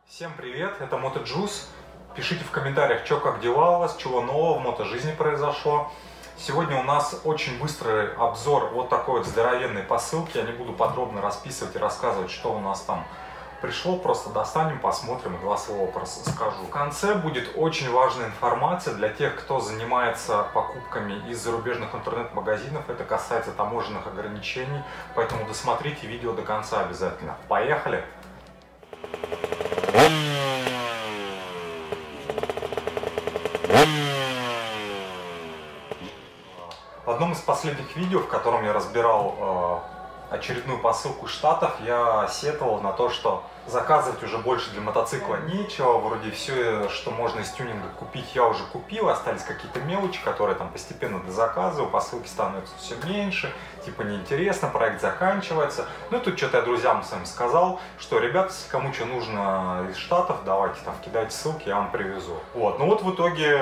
Всем привет, это MotoJuice. Пишите в комментариях, что как дела у вас, чего нового в мотожизни произошло. Сегодня у нас очень быстрый обзор вот такой вот здоровенной посылки. Я не буду подробно расписывать и рассказывать, что у нас там пришло. Просто достанем, посмотрим и два слова просто скажу. В конце будет очень важная информация для тех, кто занимается покупками из зарубежных интернет-магазинов. Это касается таможенных ограничений, поэтому досмотрите видео до конца обязательно. Поехали! В одном из последних видео, в котором я разбирал очередную посылку из Штатов, я сетовал на то, что заказывать уже больше для мотоцикла нечего. Вроде все, что можно из тюнинга купить, я уже купил. Остались какие-то мелочи, которые там постепенно дозаказываю. Посылки становятся все меньше. Типа неинтересно, проект заканчивается. Ну и тут что-то я друзьям своим сказал, что, ребята, если кому что нужно из Штатов, давайте там кидайте ссылки, я вам привезу. Вот. Ну вот в итоге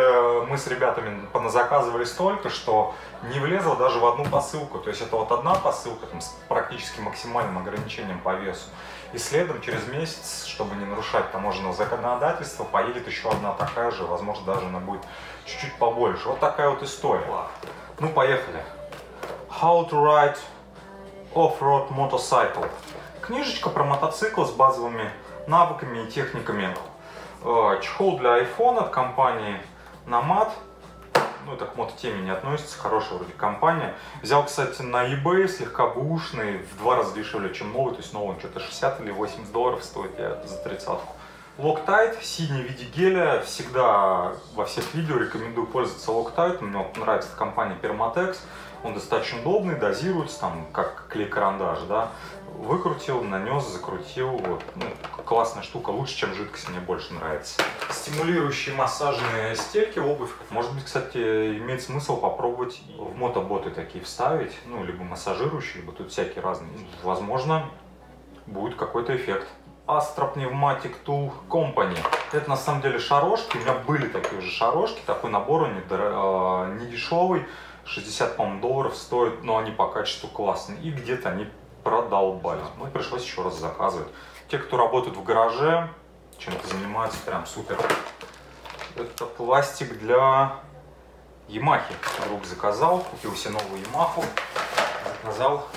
мы с ребятами поназаказывали столько, что не влезло даже в одну посылку. То есть это вот одна посылка там, с практически максимальным ограничением по весу. И следом через месяц, чтобы не нарушать таможенного законодательства, поедет еще одна такая же, возможно, даже она будет чуть-чуть побольше. Вот такая вот история. Ну, поехали. How to ride off-road motorcycle. Книжечка про мотоцикл с базовыми навыками и техниками. Чехол для iPhone от компании Nomad. Ну, это к мототеме не относится, хорошая вроде компания. Взял, кстати, на eBay, слегка бэушный, в 2 раза дешевле, чем новый. То есть новый что-то 60 или 80 долларов стоит, я за 30-ку. Loctite, синий в виде геля. Всегда во всех видео рекомендую пользоваться Loctite. Мне нравится эта компания Permatex. Он достаточно удобный, дозируется, там, как клей-карандаш, да. Выкрутил, нанес, закрутил. Вот. Ну, классная штука, лучше, чем жидкость, мне больше нравится. Стимулирующие массажные стельки, обувь. Может быть, кстати, имеет смысл попробовать в мотоботы такие вставить. Ну, либо массажирующие, либо тут всякие разные. Возможно, будет какой-то эффект. Astra Pneumatic Tool Company. Это на самом деле шарошки. У меня были такие уже шарошки. Такой набор, он не дешевый. 60, по-моему, долларов стоит, но они по качеству классные. И где-то они продолбались. Ну, пришлось еще раз заказывать. Те, кто работает в гараже, чем-то занимаются, прям супер. Это пластик для Ямахи. Друг заказал, купил себе новую Ямаху. Заказал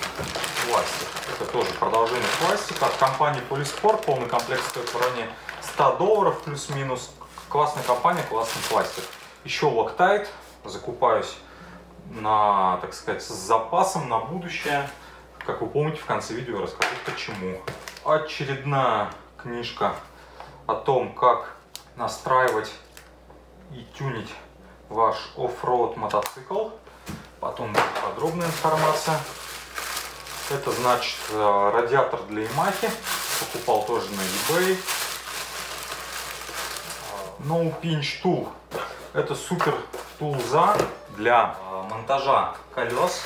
пластик. Это тоже продолжение пластика от компании Polysport. Полный комплект стоит в районе 100 долларов плюс-минус. Классная компания, классный пластик. Еще Loctite. Закупаюсь на, так сказать, с запасом на будущее. Как вы помните, в конце видео расскажу почему. Очередная книжка о том, как настраивать и тюнить ваш оффроуд мотоцикл. Потом будет подробная информация. Это значит радиатор для Ямахи. Покупал тоже на eBay. No Pinch Tool. Это супер тулза для монтажа колес.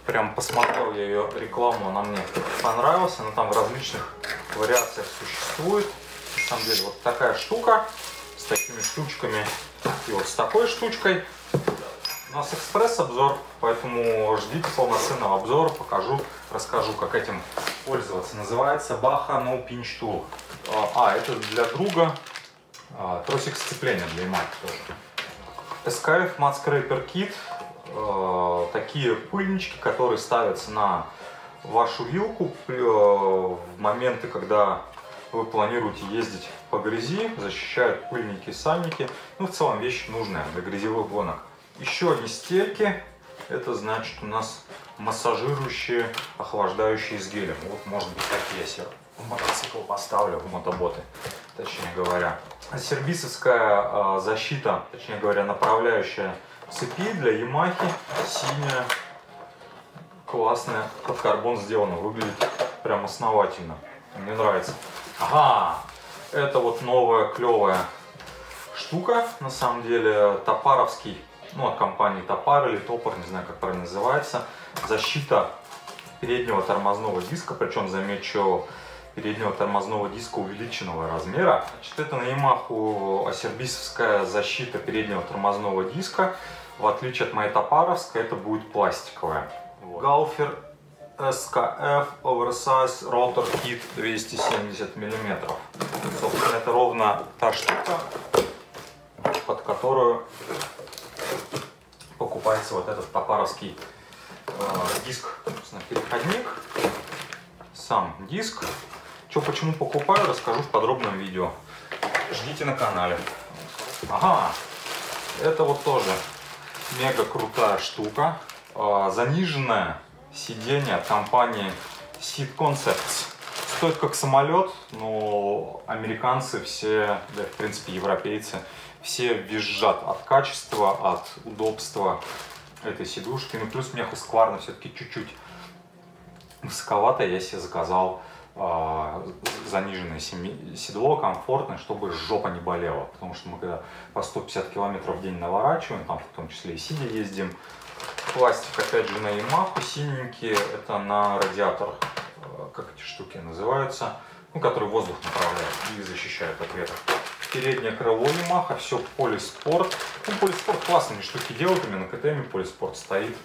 Прям посмотрел я ее рекламу, она мне понравилась. Она там в различных вариациях существует. На самом деле вот такая штука с такими штучками и вот с такой штучкой. У нас экспресс-обзор, поэтому ждите полноценного обзора, покажу, расскажу, как этим пользоваться. Называется Baha No Pinch Tool. Это для друга. Тросик сцепления для Ямахи тоже. SKF Mud Scraper Kit. Такие пыльнички, которые ставятся на вашу вилку в моменты, когда вы планируете ездить по грязи, защищают пыльники и сальники. Ну, в целом вещь нужная для грязевых гонок. Еще одни стельки. Это значит у нас массажирующие, охлаждающие с гелем. Вот, может быть, такие я себе в мотоцикл поставлю, в мотоботы, точнее говоря. Сербисовская защита, точнее говоря, направляющая цепи для Ямахи. Синяя, классная, под карбон сделано, выглядит прям основательно. Мне нравится. Ага, это вот новая клевая штука, на самом деле, топаровский, ну, от компании Топар или Топор, не знаю, как правильно называется. Защита переднего тормозного диска, причем, замечу, переднего тормозного диска увеличенного размера. Значит, это на Ямаху сербисовская защита переднего тормозного диска. В отличие от моей топаровской, это будет пластиковая. Галфер SKF Oversize Rotor Kit 270 мм. это ровно та штука, под которую покупается вот этот топаровский диск, собственно, переходник. Сам диск. Почему покупаю, расскажу в подробном видео. Ждите на канале. Ага, это вот тоже мега крутая штука. Заниженное сиденье от компании Seat Concepts. Стоит как самолет, но американцы все, да, в принципе европейцы, все визжат от качества, от удобства этой сидушки. Ну плюс мне Husqvarna все-таки чуть-чуть высоковато. Я себе заказал заниженное седло, комфортное, чтобы жопа не болела. Потому что мы когда по 150 км в день наворачиваем, там в том числе и сидя ездим. Пластик опять же на Yamaha, синенький, это на радиатор, как эти штуки называются, ну, который воздух направляет и защищает от ветра. Переднее крыло Yamaha, все полиспорт. Ну, полиспорт классные штуки делают, именно КТМ полиспорт стоит.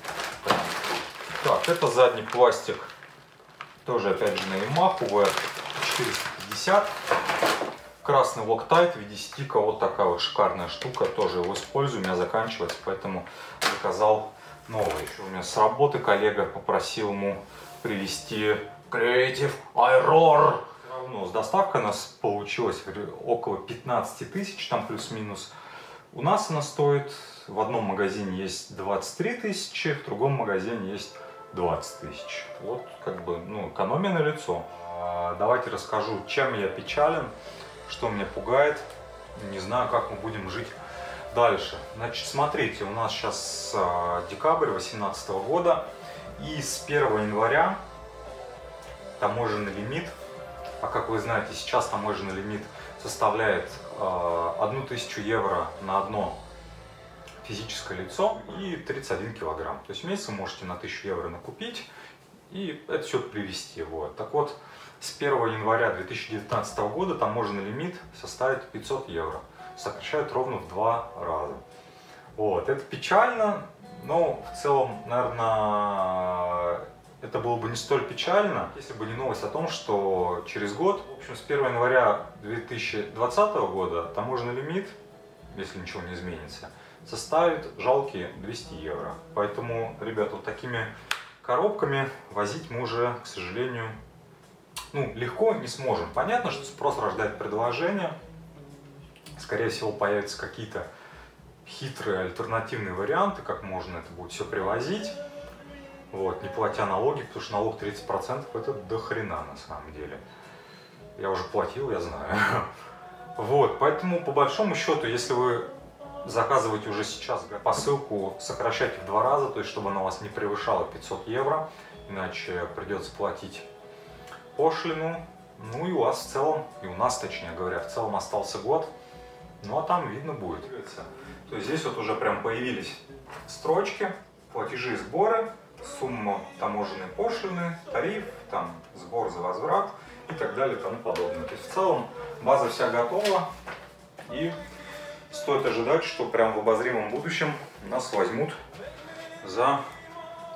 Так, это задний пластик, тоже опять же на Yamaha, VR450. Красный Loctite в виде стика, вот такая вот шикарная штука, тоже его использую, у меня заканчивается, поэтому заказал новый. Еще у меня с работы коллега попросил ему привезти Creative Aurora. С доставкой у нас получилось около 15 тысяч, там плюс-минус. У нас она стоит, в одном магазине есть 23 тысячи, в другом магазине есть 20 тысяч. Вот как бы, ну, экономия на лицо. Давайте расскажу, чем я печален, что меня пугает. Не знаю, как мы будем жить дальше. Значит, смотрите, у нас сейчас декабрь 2018 года, и с 1 января таможенный лимит, а как вы знаете, сейчас таможенный лимит составляет 1000 евро на одно физическое лицо и 31 килограмм. То есть в месяц вы можете на 1000 евро накупить и это все привезти. Вот. Так вот, с 1 января 2019 года таможенный лимит составит 500 евро. Сокращают ровно в 2 раза. Вот. Это печально, но в целом, наверное, это было бы не столь печально, если бы не новость о том, что через год, в общем, с 1 января 2020 года таможенный лимит, если ничего не изменится, составит жалкие 200 евро. Поэтому, ребята, вот такими коробками возить мы уже, к сожалению, ну, легко не сможем. Понятно, что спрос рождает предложение. Скорее всего, появятся какие-то хитрые альтернативные варианты, как можно это будет все привозить, вот, не платя налоги, потому что налог 30% это до хрена на самом деле. Я уже платил, я знаю. Вот, поэтому по большому счету, если вы заказываете уже сейчас посылку, сокращайте в 2 раза, то есть чтобы она у вас не превышала 500 евро, иначе придется платить пошлину. Ну и у вас в целом, и у нас, точнее говоря, в целом остался год. Ну а там видно будет. То есть здесь вот уже прям появились строчки, платежи и сборы, сумма таможенной пошлины, тариф, там сбор за возврат и так далее и тому подобное. То есть в целом база вся готова, и стоит ожидать, что прям в обозримом будущем нас возьмут за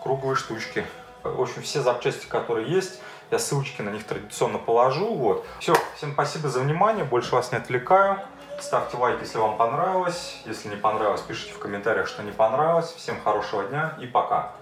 круглые штучки. В общем, все запчасти, которые есть, я ссылочки на них традиционно положу. Вот. Все, всем спасибо за внимание, больше вас не отвлекаю. Ставьте лайк, если вам понравилось. Если не понравилось, пишите в комментариях, что не понравилось. Всем хорошего дня и пока.